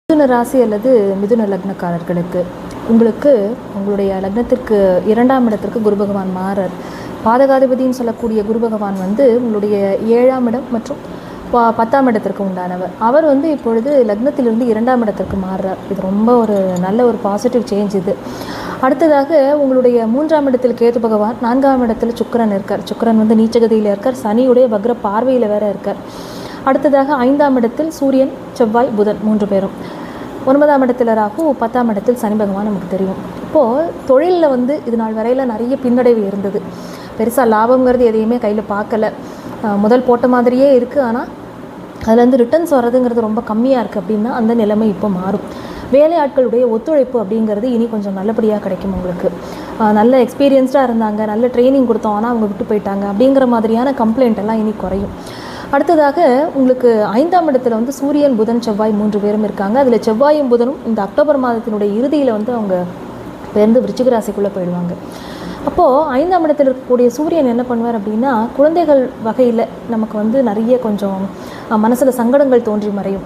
மிதுன ராசி அல்லது மிதுன லக்னக்காரர்களுக்கு உங்களுக்கு உங்களுடைய லக்னத்திற்கு 2ஆம் இடத்திற்கு குரு பகவான் மாறார். பாதகாதிபதின்னு சொல்லக்கூடிய குரு பகவான் உங்களுடைய 7ஆம் இடம் மற்றும் 10ஆம் இடத்திற்கு உண்டானவர். அவர் இப்பொழுது லக்னத்திலிருந்து 2ஆம் இடத்திற்கு மாறுறார். இது ரொம்ப ஒரு நல்ல ஒரு பாசிட்டிவ் சேஞ்ச் இது. அடுத்ததாக உங்களுடைய 3ஆம் இடத்தில் கேது பகவான், 4ஆம் இடத்தில் சுக்கிரன் இருக்கார். சுக்கிரன் நீச்சகதியில் இருக்கார், சனியுடைய வக்ர பார்வையில் வேற இருக்கார். அடுத்ததாக 5ஆம் இடத்தில் சூரியன், செவ்வாய், புதன் 3 பேரும். 9ஆம் இடத்தில் ராகு, 10ஆம் இடத்தில் சனி பகவான் நமக்கு தெரியும். இப்போது தொழிலில் இது நாள் வரையில் நிறைய பின்னடைவு இருந்தது. பெருசாக லாபங்கிறது எதையுமே கையில் பார்க்கல. முதல் போட்ட மாதிரியே இருக்குது, ஆனால் அதுலேருந்து ரிட்டர்ன்ஸ் வர்றதுங்கிறது ரொம்ப கம்மியாக இருக்குது. அப்படின்னா அந்த நிலைமை இப்போ மாறும். வேலையாட்களுடைய ஒத்துழைப்பு அப்படிங்கிறது இனி கொஞ்சம் நல்லபடியாக கிடைக்கும். உங்களுக்கு நல்ல எக்ஸ்பீரியன்ஸ்டாக இருந்தாங்க, நல்ல ட்ரைனிங் கொடுத்தோம், ஆனால் அவங்க விட்டு போயிட்டாங்க அப்படிங்கிற மாதிரியான கம்ப்ளைண்ட் எல்லாம் இனி குறையும். அடுத்ததாக உங்களுக்கு 5ஆம் இடத்துல சூரியன், புதன், செவ்வாய் 3 பேரும் இருக்காங்க. அதில் செவ்வாயும் புதனும் இந்த அக்டோபர் மாதத்தினுடைய இறுதியில் அவங்க பேருந்து விருச்சிக ராசிக்குள்ளே போயிடுவாங்க. அப்போது 5ஆம் இடத்தில் இருக்கக்கூடிய சூரியன் என்ன பண்ணுவார் அப்படின்னா, குழந்தைகள் வகையில் நமக்கு நிறைய கொஞ்சம் மனசில் சங்கடங்கள் தோன்றி மறையும்.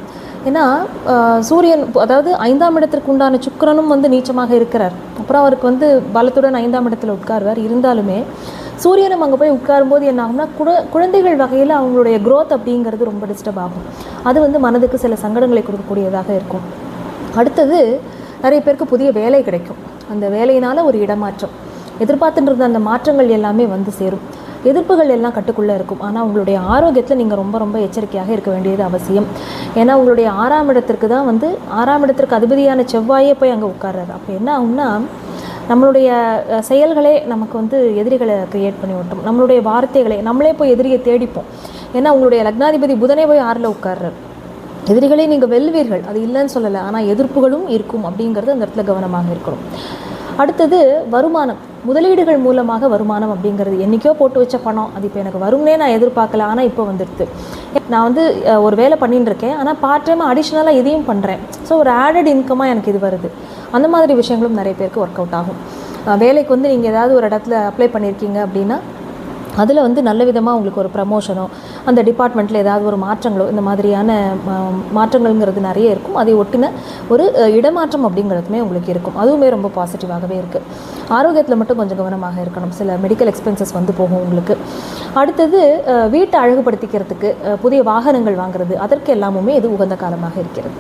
ஏன்னா சூரியன், அதாவது 5ஆம் இடத்திற்கு உண்டான சுக்கிரனும் நீச்சமாக இருக்கிறார். அப்புறம் அவருக்கு பலத்துடன் 5ஆம் இடத்துல உட்கார்வார். இருந்தாலுமே சூரியனும் அங்கே போய் உட்காரும்போது என்ன ஆகும்னா, குழந்தைகள் வகையில் அவங்களுடைய க்ரோத் அப்படிங்கிறது ரொம்ப டிஸ்டர்ப் ஆகும். அது மனதுக்கு சில சங்கடங்களை கொடுக்கக்கூடியதாக இருக்கும். அடுத்தது நிறைய பேருக்கு புதிய வேலை கிடைக்கும். அந்த வேலையினால் ஒரு இடமாற்றம், எதிர்பார்த்துட்டு இருந்த அந்த மாற்றங்கள் எல்லாமே சேரும். எதிர்ப்புகள் எல்லாம் கட்டுக்குள்ளே இருக்கும். ஆனால் உங்களுடைய ஆரோக்கியத்தில் நீங்கள் ரொம்ப ரொம்ப எச்சரிக்கையாக இருக்க வேண்டியது அவசியம். ஏன்னா உங்களுடைய 6ஆம் இடத்திற்கு தான் 6ஆம் இடத்திற்கு அதிபதியான செவ்வாயே போய் அங்கே உட்கார்றாரு. அப்போ என்ன ஆகும்னா, நம்மளுடைய செயல்களே நமக்கு எதிரிகளை க்ரியேட் பண்ணி விட்டோம். நம்மளுடைய வார்த்தைகளை நம்மளே போய் எதிரியை தேடிப்போம். ஏன்னா உங்களுடைய லக்னாதிபதி புதனே போய் 6ல் உட்கார்றார். எதிரிகளே நீங்கள் வெல்வீர்கள், அது இல்லைன்னு சொல்லலை, ஆனால் எதிர்ப்புகளும் இருக்கும். அப்படிங்கிறது அந்த இடத்துல கவனமாக இருக்கணும். அடுத்தது வருமானம், முதலீடுகள் மூலமாக வருமானம் அப்படிங்கிறது. என்றைக்கோ போட்டு வச்ச பணம், அது இப்போ எனக்கு வரும்னே நான் எதிர்பார்க்கல, ஆனால் இப்போ வந்துடுது. நான் ஒரு வேலை பண்ணிட்டு இருக்கேன், ஆனால் பார்ட் டைமாக அடிஷ்னலாக இதையும் பண்ணுறேன். ஸோ ஒரு ஆடட் இன்கமாக எனக்கு இது வருது. அந்த மாதிரி விஷயங்களும் நிறைய பேருக்கு ஒர்க் அவுட் ஆகும். வேலைக்கு நீங்கள் ஏதாவது ஒரு இடத்துல அப்ளை பண்ணியிருக்கீங்க அப்படின்னா அதில் நல்ல விதமாக உங்களுக்கு ஒரு ப்ரமோஷனோ, அந்த டிபார்ட்மெண்ட்டில் ஏதாவது ஒரு மாற்றங்களோ, இந்த மாதிரியான மாற்றங்கள்ங்கிறது நிறைய இருக்கும். அதை ஒட்டின ஒரு இடமாற்றம் அப்படிங்கிறதுமே உங்களுக்கு இருக்கும். அதுவுமே ரொம்ப பாசிட்டிவாகவே இருக்குது. ஆரோக்கியத்தில் மட்டும் கொஞ்சம் கவனமாக இருக்கணும். சில மெடிக்கல் எக்ஸ்பென்சஸ் போகும் உங்களுக்கு. அடுத்தது வீட்டை அழகுபடுத்திக்கிறதுக்கு புதிய வாகனங்கள் வாங்குறது, அதற்கு எல்லாமுமே இது உகந்த காலமாக இருக்கிறது.